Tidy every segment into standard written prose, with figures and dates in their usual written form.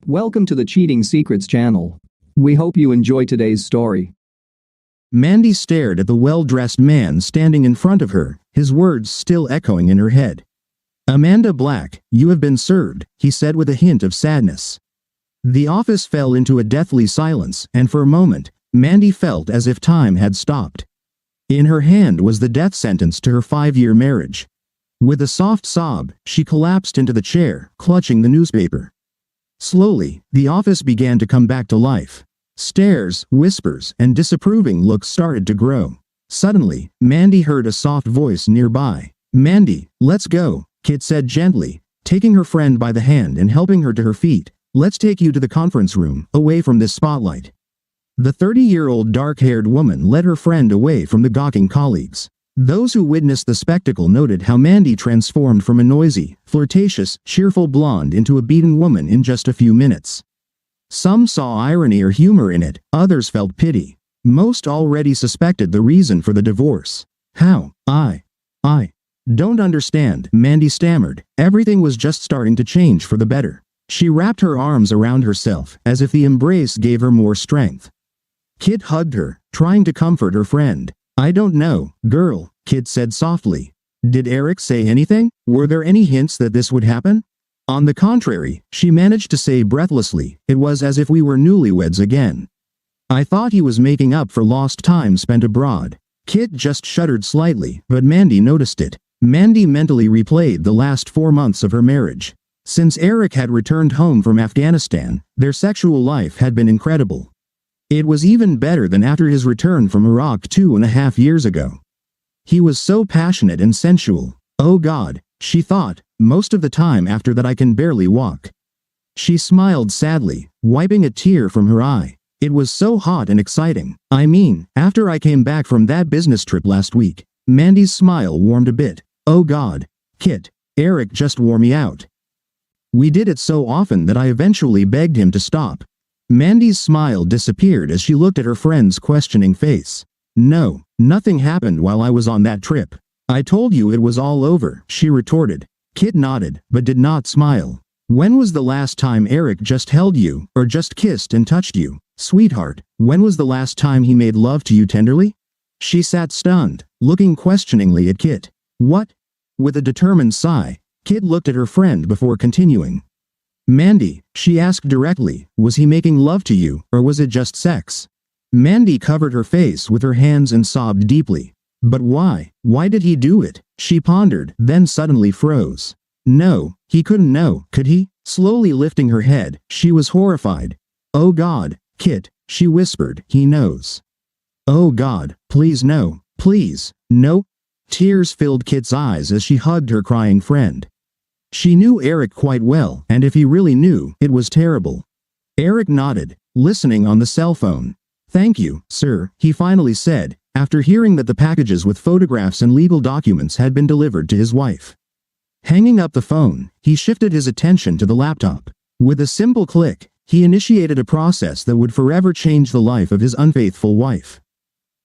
Welcome to the Cheating Secrets channel. We hope you enjoy today's story. Mandy stared at the well-dressed man standing in front of her, his words still echoing in her head. "Amanda Black, you have been served," he said with a hint of sadness. The office fell into a deathly silence, and for a moment, Mandy felt as if time had stopped. In her hand was the death sentence to her 5-year marriage. With a soft sob, she collapsed into the chair, clutching the newspaper. Slowly, the office began to come back to life. Stares, whispers, and disapproving looks started to grow. Suddenly, Mandy heard a soft voice nearby. "Mandy, let's go," Kit said gently, taking her friend by the hand and helping her to her feet. "Let's take you to the conference room, away from this spotlight." The 30-year-old dark-haired woman led her friend away from the gawking colleagues. Those who witnessed the spectacle noted how Mandy transformed from a noisy, flirtatious, cheerful blonde into a beaten woman in just a few minutes. Some saw irony or humor in it, others felt pity. Most already suspected the reason for the divorce. "How? I don't understand," Mandy stammered. Everything was just starting to change for the better. She wrapped her arms around herself, as if the embrace gave her more strength. Kit hugged her, trying to comfort her friend. "I don't know, girl," Kit said softly. "Did Eric say anything? Were there any hints that this would happen?" "On the contrary," she managed to say breathlessly, "it was as if we were newlyweds again. I thought he was making up for lost time spent abroad." Kit just shuddered slightly, but Mandy noticed it. Mandy mentally replayed the last 4 months of her marriage. Since Eric had returned home from Afghanistan, their sexual life had been incredible. It was even better than after his return from Iraq 2.5 years ago. He was so passionate and sensual. "Oh God," she thought, "most of the time after that I can barely walk." She smiled sadly, wiping a tear from her eye. "It was so hot and exciting. I mean, after I came back from that business trip last week." Mandy's smile warmed a bit. "Oh God, Kit, Eric just wore me out. We did it so often that I eventually begged him to stop." Mandy's smile disappeared as she looked at her friend's questioning face. "No, nothing happened while I was on that trip. I told you it was all over," she retorted. Kit nodded, but did not smile. "When was the last time Eric just held you, or just kissed and touched you? Sweetheart, when was the last time he made love to you tenderly?" She sat stunned, looking questioningly at Kit. "What?" With a determined sigh, Kit looked at her friend before continuing. "Mandy," she asked directly, "was he making love to you, or was it just sex?" Mandy covered her face with her hands and sobbed deeply. "But why? Why did he do it?" She pondered, then suddenly froze. No, he couldn't know, could he? Slowly lifting her head, she was horrified. "Oh God, Kit," she whispered, "he knows. Oh God, please no, please, no." Tears filled Kit's eyes as she hugged her crying friend. She knew Eric quite well, and if he really knew, it was terrible. Eric nodded, listening on the cell phone. "Thank you, sir," he finally said, after hearing that the packages with photographs and legal documents had been delivered to his wife. Hanging up the phone, he shifted his attention to the laptop. With a simple click, he initiated a process that would forever change the life of his unfaithful wife.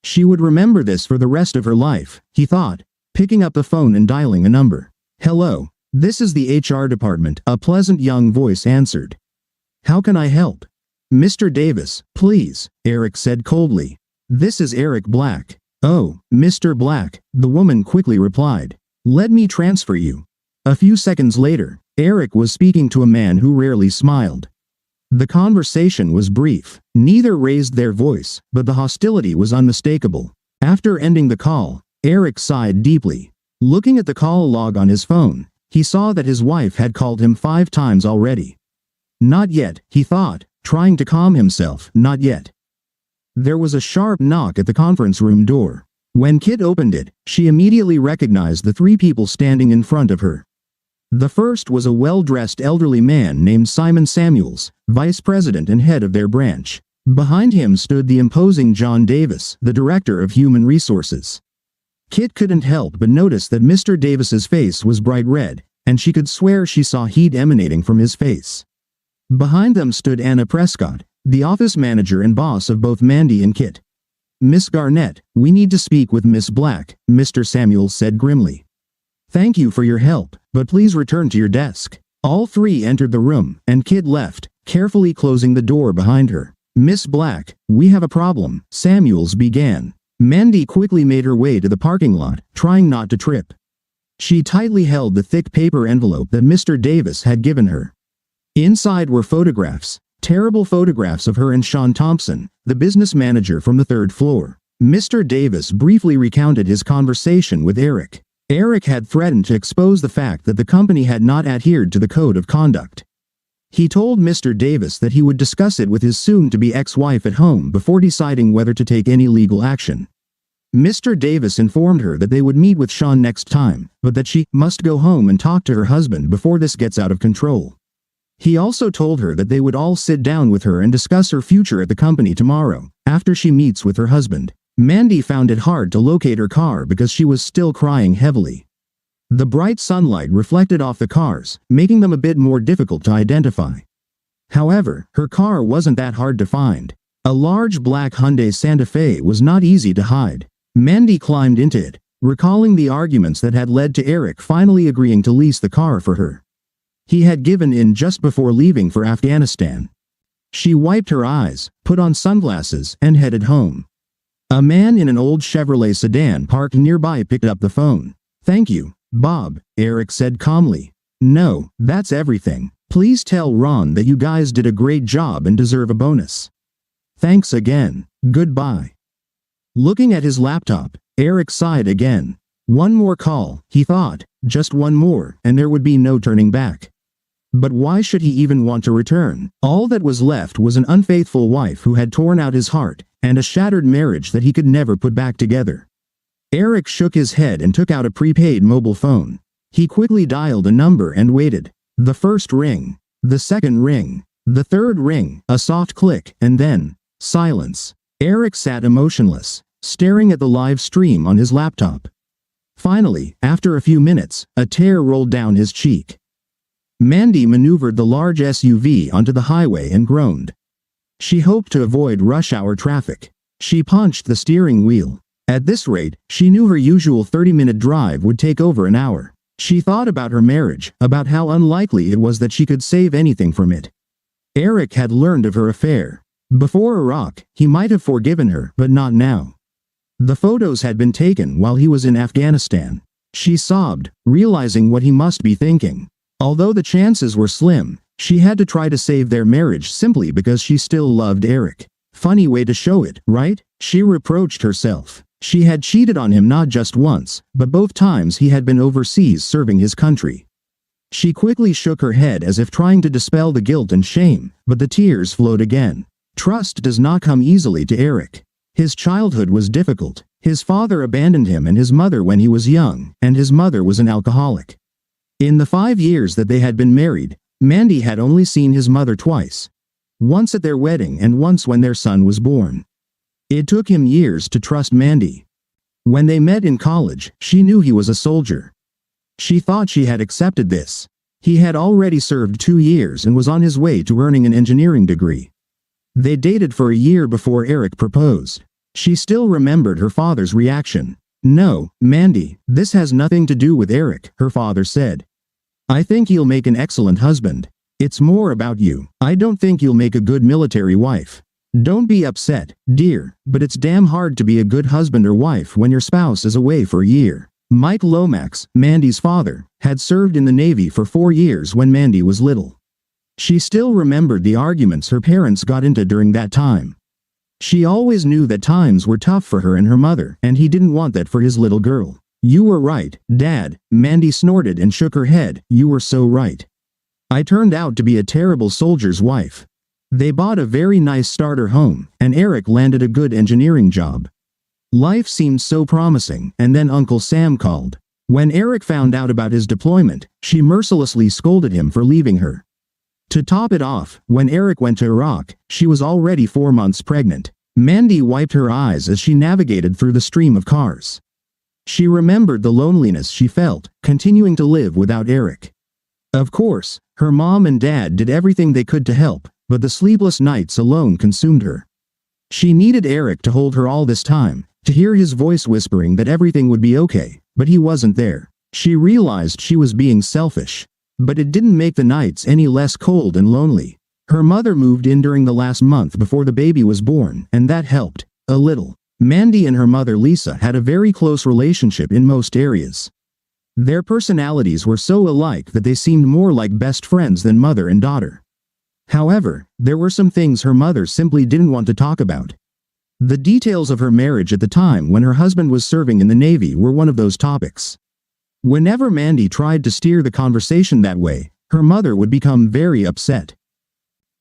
She would remember this for the rest of her life, he thought, picking up the phone and dialing a number. "Hello, this is the HR department," a pleasant young voice answered. "How can I help?" "Mr. Davis, please," Eric said coldly. "This is Eric Black." "Oh, Mr. Black," the woman quickly replied. "Let me transfer you." A few seconds later, Eric was speaking to a man who rarely smiled. The conversation was brief. Neither raised their voice, but the hostility was unmistakable. After ending the call, Eric sighed deeply. Looking at the call log on his phone, he saw that his wife had called him 5 times already. Not yet, he thought, trying to calm himself, not yet. There was a sharp knock at the conference room door. When Kit opened it, she immediately recognized the 3 people standing in front of her. The first was a well-dressed elderly man named Simon Samuels, vice president and head of their branch. Behind him stood the imposing John Davis, the director of human resources. Kit couldn't help but notice that Mr. Davis's face was bright red, and she could swear she saw heat emanating from his face. Behind them stood Anna Prescott, the office manager and boss of both Mandy and Kit. "Miss Garnett, we need to speak with Miss Black," Mr. Samuels said grimly. "Thank you for your help, but please return to your desk." All 3 entered the room, and Kit left, carefully closing the door behind her. "Miss Black, we have a problem," Samuels began. Mandy quickly made her way to the parking lot, trying not to trip. She tightly held the thick paper envelope that Mr. Davis had given her. Inside were photographs, terrible photographs of her and Sean Thompson, the business manager from the third floor. Mr. Davis briefly recounted his conversation with Eric. Eric had threatened to expose the fact that the company had not adhered to the code of conduct. He told Mr. Davis that he would discuss it with his soon-to-be ex-wife at home before deciding whether to take any legal action. Mr. Davis informed her that they would meet with Sean next time, but that she must go home and talk to her husband before this gets out of control. He also told her that they would all sit down with her and discuss her future at the company tomorrow, after she meets with her husband. Mandy found it hard to locate her car because she was still crying heavily. The bright sunlight reflected off the cars, making them a bit more difficult to identify. However, her car wasn't that hard to find. A large black Hyundai Santa Fe was not easy to hide. Mandy climbed into it, recalling the arguments that had led to Eric finally agreeing to lease the car for her. He had given in just before leaving for Afghanistan. She wiped her eyes, put on sunglasses, and headed home. A man in an old Chevrolet sedan parked nearby picked up the phone. "Thank you, Bob," Eric said calmly. "No, that's everything. Please tell Ron that you guys did a great job and deserve a bonus. Thanks again. Goodbye." Looking at his laptop, Eric sighed again. One more call, he thought, just one more, and there would be no turning back. But why should he even want to return? All that was left was an unfaithful wife who had torn out his heart, and a shattered marriage that he could never put back together. Eric shook his head and took out a prepaid mobile phone. He quickly dialed a number and waited. The first ring, the second ring, the third ring, a soft click, and then silence. Eric sat emotionless, staring at the live stream on his laptop. Finally, after a few minutes, a tear rolled down his cheek. Mandy maneuvered the large SUV onto the highway and groaned. She hoped to avoid rush hour traffic. She punched the steering wheel. At this rate, she knew her usual 30-minute drive would take over an hour. She thought about her marriage, about how unlikely it was that she could save anything from it. Eric had learned of her affair. Before Iraq, he might have forgiven her, but not now. The photos had been taken while he was in Afghanistan. She sobbed, realizing what he must be thinking. Although the chances were slim, she had to try to save their marriage simply because she still loved Eric. Funny way to show it, right? She reproached herself. She had cheated on him not just once, but both times he had been overseas serving his country. She quickly shook her head as if trying to dispel the guilt and shame, but the tears flowed again. Trust does not come easily to Eric. His childhood was difficult. His father abandoned him and his mother when he was young, and his mother was an alcoholic. In the 5 years that they had been married, Mandy had only seen his mother twice. Once at their wedding and once when their son was born. It took him years to trust Mandy. When they met in college, she knew he was a soldier. She thought she had accepted this. He had already served 2 years and was on his way to earning an engineering degree. They dated for a year before Eric proposed. She still remembered her father's reaction. "No, Mandy, this has nothing to do with Eric," her father said. "I think you'll make an excellent husband. It's more about you. I don't think you'll make a good military wife. Don't be upset, dear, but it's damn hard to be a good husband or wife when your spouse is away for a year." Mike Lomax, Mandy's father, had served in the Navy for 4 years when Mandy was little. She still remembered the arguments her parents got into during that time. She always knew that times were tough for her and her mother, and he didn't want that for his little girl. "You were right, Dad," Mandy snorted and shook her head. "You were so right. I turned out to be a terrible soldier's wife." They bought a very nice starter home, and Eric landed a good engineering job. Life seemed so promising, and then Uncle Sam called. When Eric found out about his deployment, she mercilessly scolded him for leaving her. To top it off, when Eric went to Iraq, she was already 4 months pregnant. Mandy wiped her eyes as she navigated through the stream of cars. She remembered the loneliness she felt, continuing to live without Eric. Of course, her mom and dad did everything they could to help, but the sleepless nights alone consumed her. She needed Eric to hold her all this time, to hear his voice whispering that everything would be okay, but he wasn't there. She realized she was being selfish. But it didn't make the nights any less cold and lonely. Her mother moved in during the last month before the baby was born, and that helped a little. Mandy and her mother Lisa had a very close relationship in most areas. Their personalities were so alike that they seemed more like best friends than mother and daughter. However, there were some things her mother simply didn't want to talk about. The details of her marriage at the time when her husband was serving in the Navy were one of those topics. Whenever Mandy tried to steer the conversation that way, her mother would become very upset.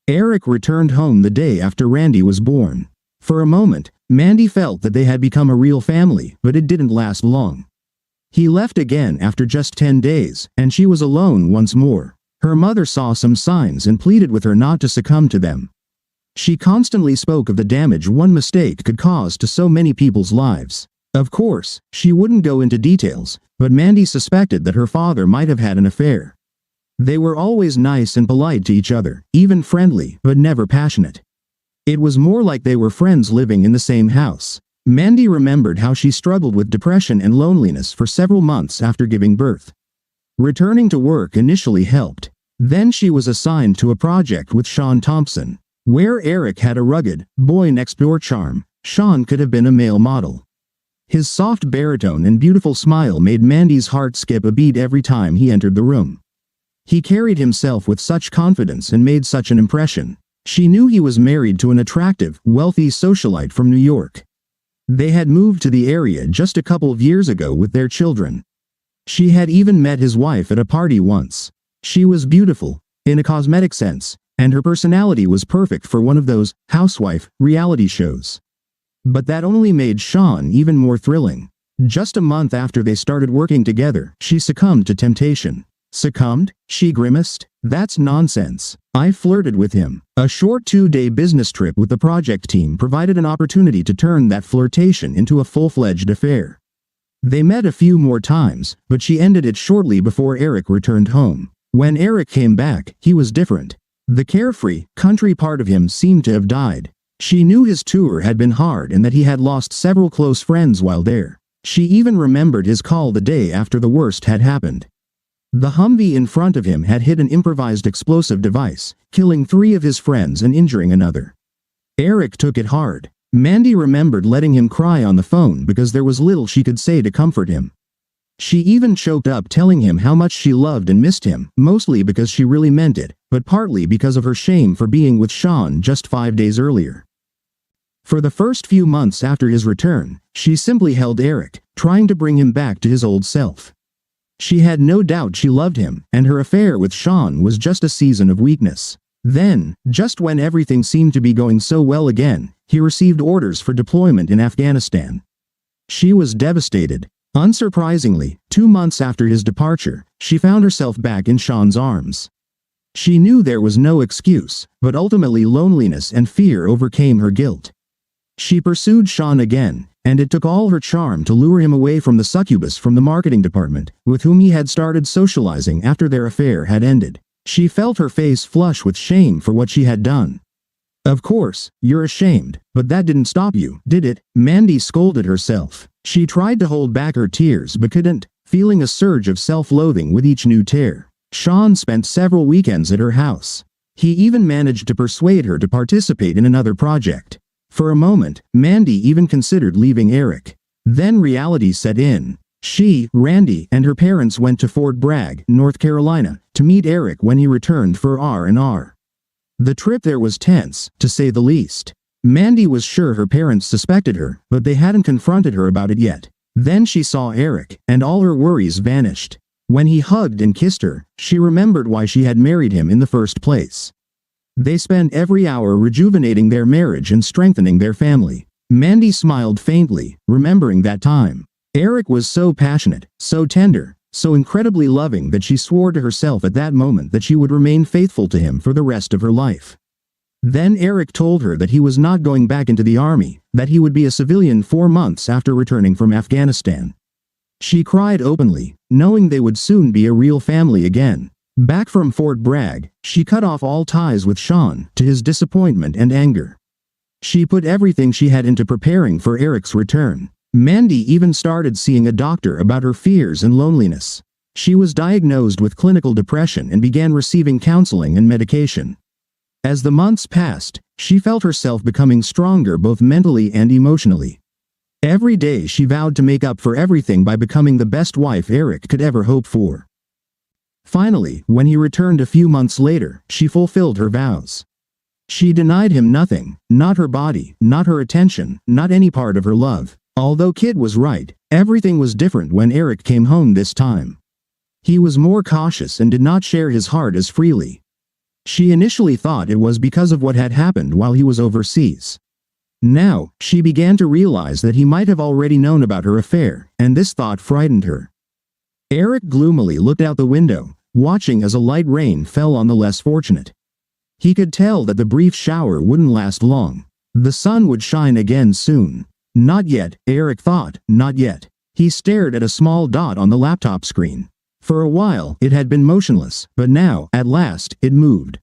Eric returned home the day after Randy was born. For a moment, Mandy felt that they had become a real family, but it didn't last long. He left again after just 10 days, and she was alone once more. Her mother saw some signs and pleaded with her not to succumb to them. She constantly spoke of the damage one mistake could cause to so many people's lives. Of course, she wouldn't go into details, but Mandy suspected that her father might have had an affair. They were always nice and polite to each other, even friendly, but never passionate. It was more like they were friends living in the same house. Mandy remembered how she struggled with depression and loneliness for several months after giving birth. Returning to work initially helped. Then she was assigned to a project with Sean Thompson. Where Eric had a rugged, boy-next-door charm, Sean could have been a male model. His soft baritone and beautiful smile made Mandy's heart skip a beat every time he entered the room. He carried himself with such confidence and made such an impression. She knew he was married to an attractive, wealthy socialite from New York. They had moved to the area just a couple of years ago with their children. She had even met his wife at a party once. She was beautiful, in a cosmetic sense, and her personality was perfect for one of those housewife reality shows. But that only made Sean even more thrilling. Just a month after they started working together, she succumbed to temptation. Succumbed? She grimaced. That's nonsense. I flirted with him. A short 2-day business trip with the project team provided an opportunity to turn that flirtation into a full-fledged affair. They met a few more times, but she ended it shortly before Eric returned home. When Eric came back, he was different. The carefree, country part of him seemed to have died. She knew his tour had been hard and that he had lost several close friends while there. She even remembered his call the day after the worst had happened. The Humvee in front of him had hit an improvised explosive device, killing 3 of his friends and injuring another. Eric took it hard. Mandy remembered letting him cry on the phone because there was little she could say to comfort him. She even choked up telling him how much she loved and missed him, mostly because she really meant it, but partly because of her shame for being with Sean just 5 days earlier. For the first few months after his return, she simply held Eric, trying to bring him back to his old self. She had no doubt she loved him, and her affair with Sean was just a season of weakness. Then, just when everything seemed to be going so well again, he received orders for deployment in Afghanistan. She was devastated. Unsurprisingly, 2 months after his departure, she found herself back in Sean's arms. She knew there was no excuse, but ultimately loneliness and fear overcame her guilt. She pursued Sean again, and it took all her charm to lure him away from the succubus from the marketing department, with whom he had started socializing after their affair had ended. She felt her face flush with shame for what she had done. Of course, you're ashamed, but that didn't stop you, did it? Mandy scolded herself. She tried to hold back her tears but couldn't, feeling a surge of self-loathing with each new tear. Sean spent several weekends at her house. He even managed to persuade her to participate in another project. For a moment, Mandy even considered leaving Eric. Then reality set in. She, Randy, and her parents went to Fort Bragg, North Carolina, to meet Eric when he returned for R&R. The trip there was tense, to say the least. Mandy was sure her parents suspected her, but they hadn't confronted her about it yet. Then she saw Eric, and all her worries vanished. When he hugged and kissed her, she remembered why she had married him in the first place. They spent every hour rejuvenating their marriage and strengthening their family. Mandy smiled faintly, remembering that time. Eric was so passionate, so tender, so incredibly loving that she swore to herself at that moment that she would remain faithful to him for the rest of her life. Then Eric told her that he was not going back into the army, that he would be a civilian 4 months after returning from Afghanistan. She cried openly, knowing they would soon be a real family again. Back from Fort Bragg, she cut off all ties with Sean, to his disappointment and anger. She put everything she had into preparing for Eric's return. Mandy even started seeing a doctor about her fears and loneliness. She was diagnosed with clinical depression and began receiving counseling and medication. As the months passed, she felt herself becoming stronger both mentally and emotionally. Every day she vowed to make up for everything by becoming the best wife Eric could ever hope for. Finally, when he returned a few months later, she fulfilled her vows. She denied him nothing, not her body, not her attention, not any part of her love. Although Kid was right, everything was different when Eric came home this time. He was more cautious and did not share his heart as freely. She initially thought it was because of what had happened while he was overseas. Now, she began to realize that he might have already known about her affair, and this thought frightened her. Eric gloomily looked out the window, watching as a light rain fell on the less fortunate. He could tell that the brief shower wouldn't last long. The sun would shine again soon. Not yet, Eric thought, not yet. He stared at a small dot on the laptop screen. For a while, it had been motionless, but now, at last, it moved.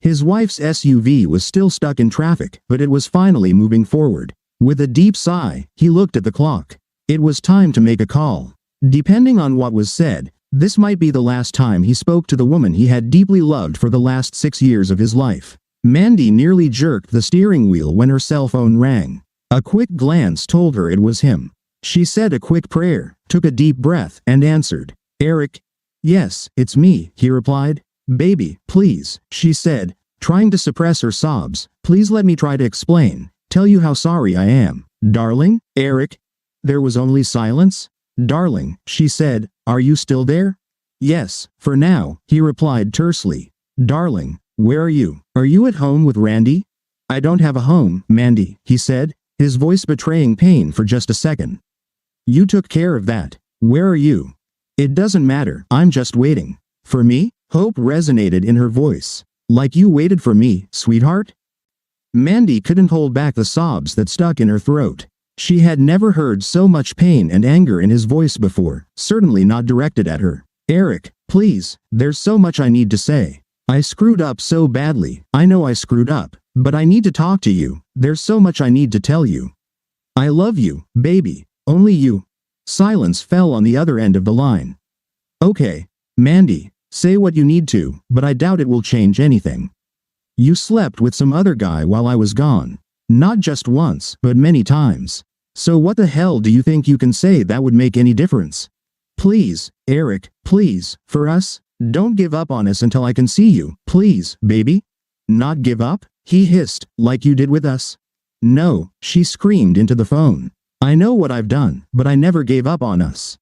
His wife's SUV was still stuck in traffic, but it was finally moving forward. With a deep sigh, he looked at the clock. It was time to make a call. Depending on what was said, this might be the last time he spoke to the woman he had deeply loved for the last 6 years of his life. Mandy nearly jerked the steering wheel when her cell phone rang. A quick glance told her it was him. She said a quick prayer, took a deep breath, and answered. Eric? Yes, it's me, he replied. Baby, please, she said, trying to suppress her sobs. Please let me try to explain. Tell you how sorry I am. Darling? Eric? There was only silence. Darling, she said, are you still there? Yes, for now, he replied tersely. Darling, where are you? Are you at home with Randy? I don't have a home, Mandy, he said, his voice betraying pain for just a second. You took care of that. Where are you? It doesn't matter, I'm just waiting. For me? Hope resonated in her voice. Like you waited for me, sweetheart? Mandy couldn't hold back the sobs that stuck in her throat. She had never heard so much pain and anger in his voice before, certainly not directed at her. Eric, please, there's so much I need to say. I screwed up so badly, I know I screwed up, but I need to talk to you, there's so much I need to tell you. I love you, baby, only you. Silence fell on the other end of the line. Okay, Mandy, say what you need to, but I doubt it will change anything. You slept with some other guy while I was gone. Not just once, but many times. So what the hell do you think you can say that would make any difference? Please, Eric, please, for us, don't give up on us until I can see you, please, baby. Not give up? He hissed, like you did with us. No, she screamed into the phone. I know what I've done, but I never gave up on us.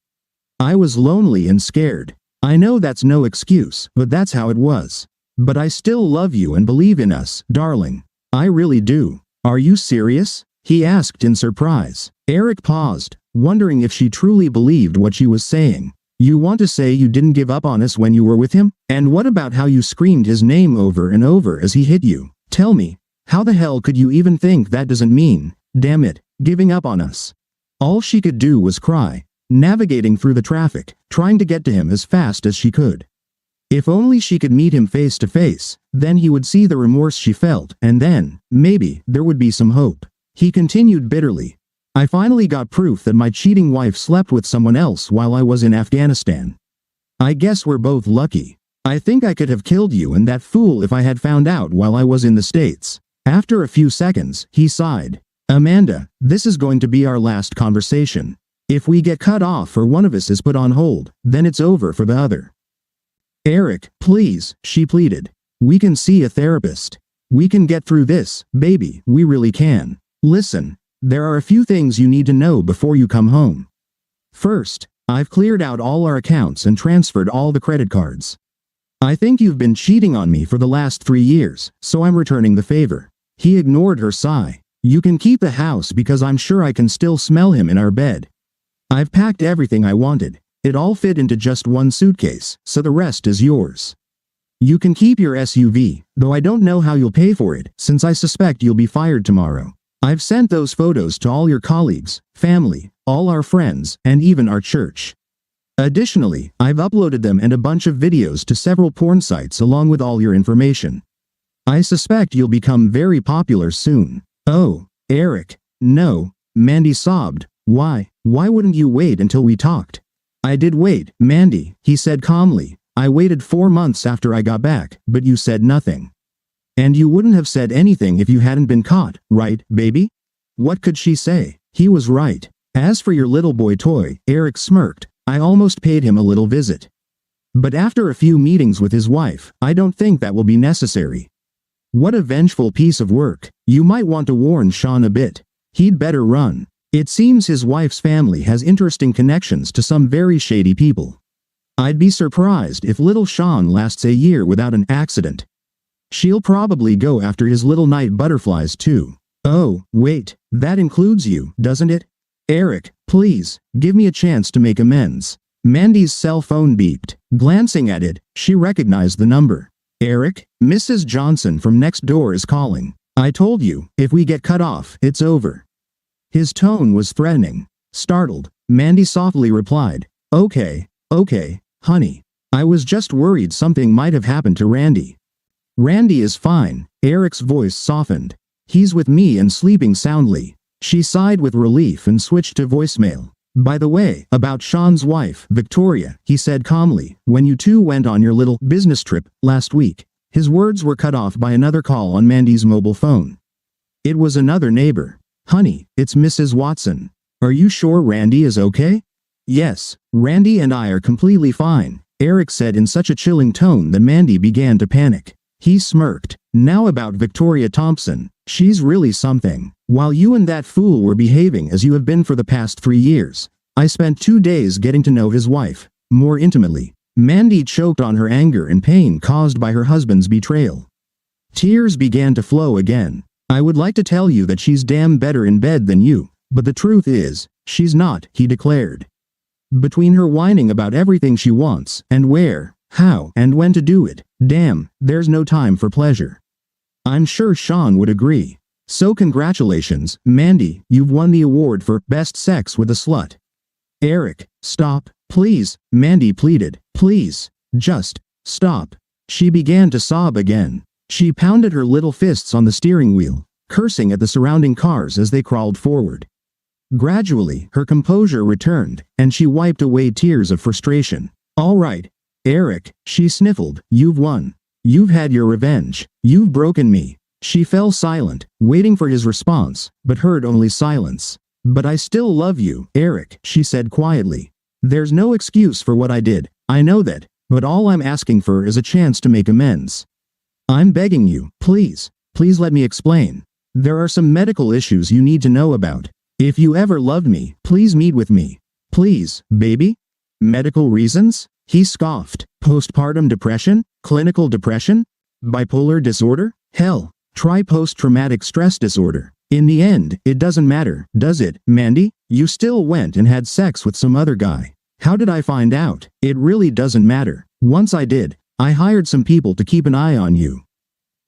I was lonely and scared. I know that's no excuse, but that's how it was. But I still love you and believe in us, darling. I really do. Are you serious? He asked in surprise. Eric paused, wondering if she truly believed what she was saying. You want to say you didn't give up on us when you were with him? And what about how you screamed his name over and over as he hit you? Tell me, how the hell could you even think that doesn't mean, damn it, giving up on us? All she could do was cry, navigating through the traffic, trying to get to him as fast as she could. If only she could meet him face to face, then he would see the remorse she felt, and then, maybe, there would be some hope. He continued bitterly. I finally got proof that my cheating wife slept with someone else while I was in Afghanistan. I guess we're both lucky. I think I could have killed you and that fool if I had found out while I was in the States. After a few seconds, he sighed. Amanda, this is going to be our last conversation. If we get cut off or one of us is put on hold, then it's over for the other. Eric, please, she pleaded. We can see a therapist. We can get through this, baby, we really can. Listen, there are a few things you need to know before you come home. First, I've cleared out all our accounts and transferred all the credit cards. I think you've been cheating on me for the last 3 years, so I'm returning the favor. He ignored her sigh. You can keep the house because I'm sure I can still smell him in our bed. I've packed everything I wanted. It all fit into just one suitcase, so the rest is yours. You can keep your SUV, though I don't know how you'll pay for it, since I suspect you'll be fired tomorrow. I've sent those photos to all your colleagues, family, all our friends, and even our church. Additionally, I've uploaded them and a bunch of videos to several porn sites along with all your information. I suspect you'll become very popular soon. Oh, Eric. No, Mandy sobbed. Why wouldn't you wait until we talked? I did wait, Mandy, he said calmly. I waited 4 months after I got back, but you said nothing. And you wouldn't have said anything if you hadn't been caught, right, baby? What could she say? He was right. As for your little boy toy, Eric smirked, I almost paid him a little visit. But after a few meetings with his wife, I don't think that will be necessary. What a vengeful piece of work. You might want to warn Sean a bit. He'd better run. It seems his wife's family has interesting connections to some very shady people. I'd be surprised if little Sean lasts a year without an accident. She'll probably go after his little night butterflies too. Oh, wait, that includes you, doesn't it? Eric, please, give me a chance to make amends. Mandy's cell phone beeped. Glancing at it, she recognized the number. Eric, Mrs. Johnson from next door is calling. I told you, if we get cut off, it's over. His tone was threatening. Startled, Mandy softly replied, Okay, honey. I was just worried something might have happened to Randy. Randy is fine. Eric's voice softened. He's with me and sleeping soundly. She sighed with relief and switched to voicemail. By the way, about Sean's wife, Victoria, he said calmly, when you two went on your little business trip last week. His words were cut off by another call on Mandy's mobile phone. It was another neighbor. Honey, it's Mrs. Watson. Are you sure Randy is okay? Yes, Randy and I are completely fine, Eric said in such a chilling tone that Mandy began to panic. He smirked. Now about Victoria Thompson. She's really something. While you and that fool were behaving as you have been for the past 3 years, I spent 2 days getting to know his wife more intimately. Mandy choked on her anger and pain caused by her husband's betrayal. Tears began to flow again. I would like to tell you that she's damn better in bed than you, but the truth is, she's not, he declared. Between her whining about everything she wants, and where, how, and when to do it, damn, there's no time for pleasure. I'm sure Sean would agree. So congratulations, Mandy, you've won the award for Best Sex with a Slut. Eric, stop, please, Mandy pleaded, please, just, stop. She began to sob again. She pounded her little fists on the steering wheel, cursing at the surrounding cars as they crawled forward. Gradually, her composure returned, and she wiped away tears of frustration. All right, Eric, she sniffled, you've won. You've had your revenge. You've broken me. She fell silent, waiting for his response, but heard only silence. But I still love you, Eric, she said quietly. There's no excuse for what I did, I know that, but all I'm asking for is a chance to make amends. I'm begging you, please let me explain. There are some medical issues you need to know about. If you ever loved me, please meet with me. Please, baby? Medical reasons? He scoffed. Postpartum depression? Clinical depression? Bipolar disorder? Hell, try post-traumatic stress disorder. In the end, it doesn't matter, does it, Mandy? You still went and had sex with some other guy. How did I find out? It really doesn't matter. Once I did, I hired some people to keep an eye on you.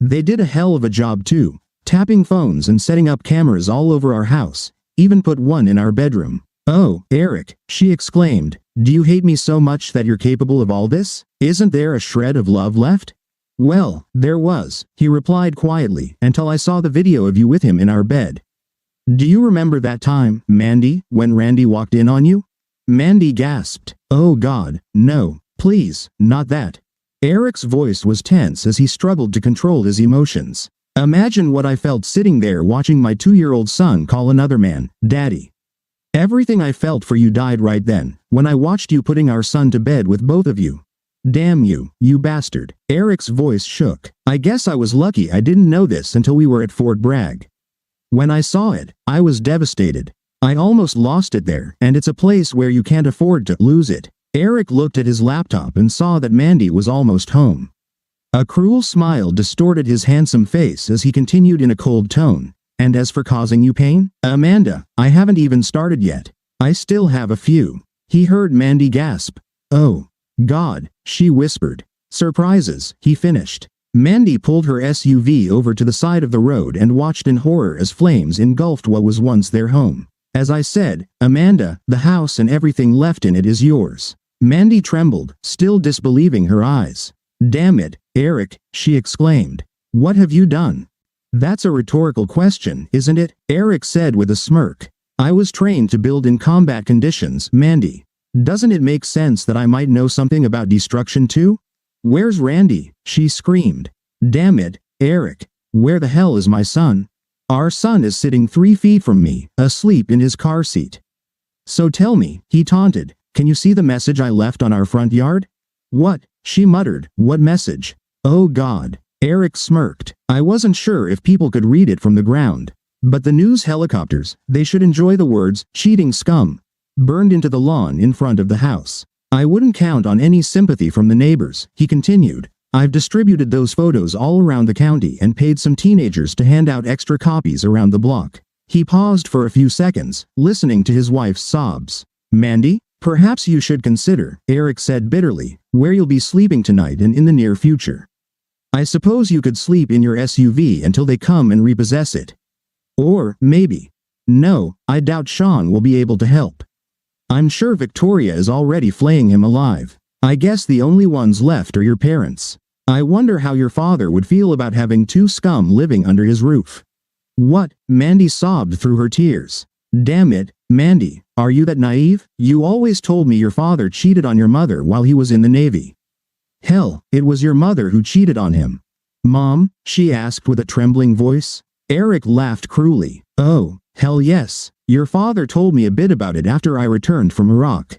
They did a hell of a job too, tapping phones and setting up cameras all over our house, even put one in our bedroom. Oh, Eric, she exclaimed, do you hate me so much that you're capable of all this? Isn't there a shred of love left? Well, there was, he replied quietly, until I saw the video of you with him in our bed. Do you remember that time, Mandy, when Randy walked in on you? Mandy gasped. Oh God, no, please, not that. Eric's voice was tense as he struggled to control his emotions. Imagine what I felt sitting there watching my 2-year-old son call another man, Daddy. Everything I felt for you died right then, when I watched you putting our son to bed with both of you. Damn you, you bastard. Eric's voice shook. I guess I was lucky I didn't know this until we were at Fort Bragg. When I saw it, I was devastated. I almost lost it there, and it's a place where you can't afford to lose it. Eric looked at his laptop and saw that Mandy was almost home. A cruel smile distorted his handsome face as he continued in a cold tone. And as for causing you pain, Amanda, I haven't even started yet. I still have a few. He heard Mandy gasp. Oh, God, she whispered. Surprises, he finished. Mandy pulled her SUV over to the side of the road and watched in horror as flames engulfed what was once their home. As I said, Amanda, the house and everything left in it is yours. Mandy trembled, still disbelieving her eyes. Damn it, Eric, she exclaimed. What have you done? That's a rhetorical question, isn't it? Eric said with a smirk. I was trained to build in combat conditions, Mandy. Doesn't it make sense that I might know something about destruction too? Where's Randy? She screamed. Damn it, Eric, where the hell is my son? Our son is sitting 3 feet from me, asleep in his car seat. So tell me, he taunted, can you see the message I left on our front yard? What? She muttered, what message? Oh God. Eric smirked. I wasn't sure if people could read it from the ground. But the news helicopters, they should enjoy the words, cheating scum, burned into the lawn in front of the house. I wouldn't count on any sympathy from the neighbors, he continued. I've distributed those photos all around the county and paid some teenagers to hand out extra copies around the block. He paused for a few seconds, listening to his wife's sobs. Mandy, perhaps you should consider, Eric said bitterly, where you'll be sleeping tonight and in the near future. I suppose you could sleep in your SUV until they come and repossess it. Or, maybe. No, I doubt Sean will be able to help. I'm sure Victoria is already flaying him alive. I guess the only ones left are your parents. I wonder how your father would feel about having 2 scum living under his roof. What? Mandy sobbed through her tears. Damn it, Mandy, are you that naive? You always told me your father cheated on your mother while he was in the Navy. Hell, it was your mother who cheated on him. Mom? She asked with a trembling voice. Eric laughed cruelly. Oh, hell yes. Your father told me a bit about it after I returned from Iraq.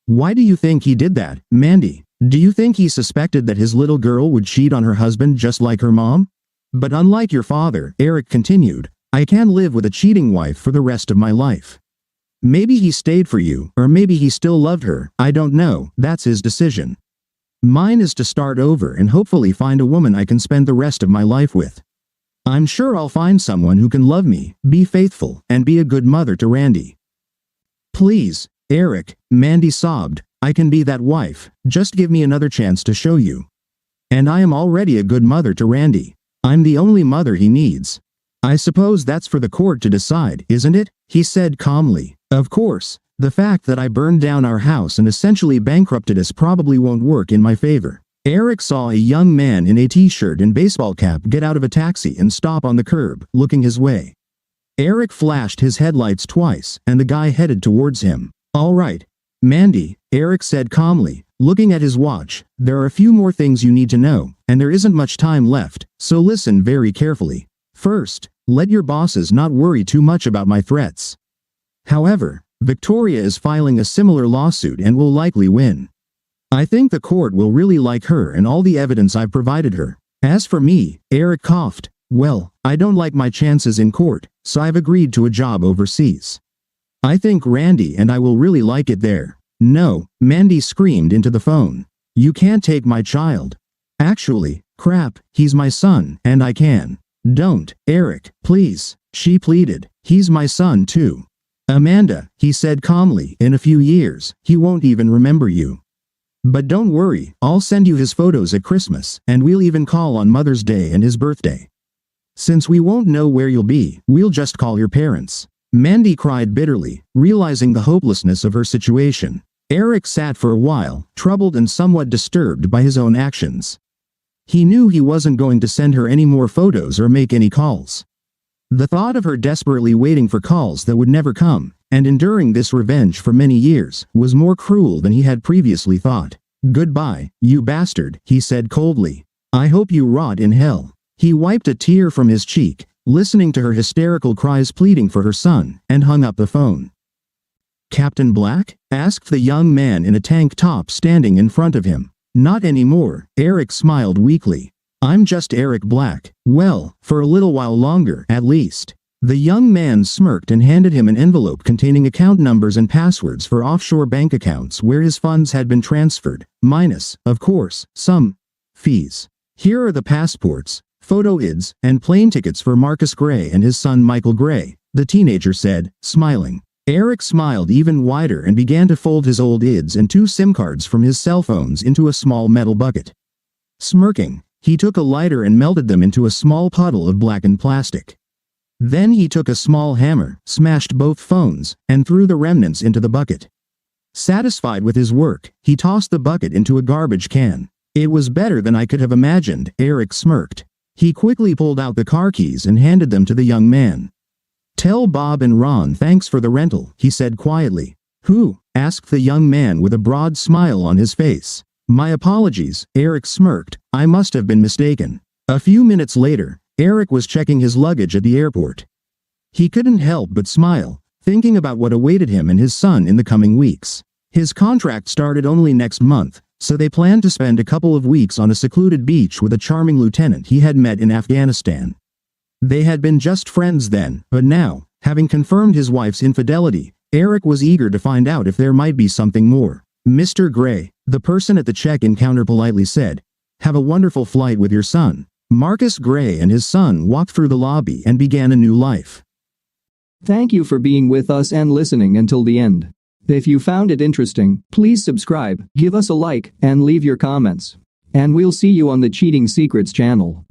Why do you think he did that, Mandy? Do you think he suspected that his little girl would cheat on her husband just like her mom? But unlike your father, Eric continued, I can't live with a cheating wife for the rest of my life. Maybe he stayed for you, or maybe he still loved her, I don't know, that's his decision. Mine is to start over and hopefully find a woman I can spend the rest of my life with. I'm sure I'll find someone who can love me, be faithful, and be a good mother to Randy. Please, Eric, Mandy sobbed, I can be that wife, just give me another chance to show you. And I am already a good mother to Randy. I'm the only mother he needs. I suppose that's for the court to decide, isn't it? He said calmly. Of course, the fact that I burned down our house and essentially bankrupted us probably won't work in my favor. Eric saw a young man in a t-shirt and baseball cap get out of a taxi and stop on the curb, looking his way. Eric flashed his headlights twice, and the guy headed towards him. All right, Mandy, Eric said calmly, looking at his watch, there are a few more things you need to know, and there isn't much time left, so listen very carefully. First, let your bosses not worry too much about my threats. However, Victoria is filing a similar lawsuit and will likely win. I think the court will really like her and all the evidence I've provided her. As for me, Eric coughed, well, I don't like my chances in court, so I've agreed to a job overseas. I think Randy and I will really like it there. No, Mandy screamed into the phone. You can't take my child. Actually, crap, he's my son, and I can. Don't, Eric, please, she pleaded. He's my son too. Amanda, he said calmly, in a few years, he won't even remember you. But don't worry, I'll send you his photos at Christmas, and we'll even call on Mother's Day and his birthday. Since we won't know where you'll be, we'll just call your parents. Mandy cried bitterly, realizing the hopelessness of her situation. Eric sat for a while, troubled and somewhat disturbed by his own actions. He knew he wasn't going to send her any more photos or make any calls. The thought of her desperately waiting for calls that would never come, and enduring this revenge for many years, was more cruel than he had previously thought. Goodbye, you bastard, he said coldly. I hope you rot in hell. He wiped a tear from his cheek, listening to her hysterical cries pleading for her son, and hung up the phone. Captain Black? Asked the young man in a tank top standing in front of him. Not anymore, Eric smiled weakly. I'm just Eric Black. Well, for a little while longer, at least. The young man smirked and handed him an envelope containing account numbers and passwords for offshore bank accounts where his funds had been transferred, minus, of course, some fees. Here are the passports, photo ids, and plane tickets for Marcus Gray and his son Michael Gray, the teenager said, smiling. Eric smiled even wider and began to fold his old ids and 2 SIM cards from his cell phones into a small metal bucket. Smirking, he took a lighter and melted them into a small puddle of blackened plastic. Then he took a small hammer, smashed both phones, and threw the remnants into the bucket. Satisfied with his work, he tossed the bucket into a garbage can. It was better than I could have imagined, Eric smirked. He quickly pulled out the car keys and handed them to the young man. Tell Bob and Ron thanks for the rental, he said quietly. Who? Asked the young man with a broad smile on his face. My apologies, Eric smirked. I must have been mistaken. A few minutes later, Eric was checking his luggage at the airport. He couldn't help but smile, thinking about what awaited him and his son in the coming weeks. His contract started only next month, so they planned to spend a couple of weeks on a secluded beach with a charming lieutenant he had met in Afghanistan. They had been just friends then, but now, having confirmed his wife's infidelity, Eric was eager to find out if there might be something more. "Mr. Gray," the person at the check-in counter politely said, "have a wonderful flight with your son." Marcus Gray and his son walked through the lobby and began a new life. Thank you for being with us and listening until the end. If you found it interesting, please subscribe, give us a like, and leave your comments. And we'll see you on the Cheating Secrets channel.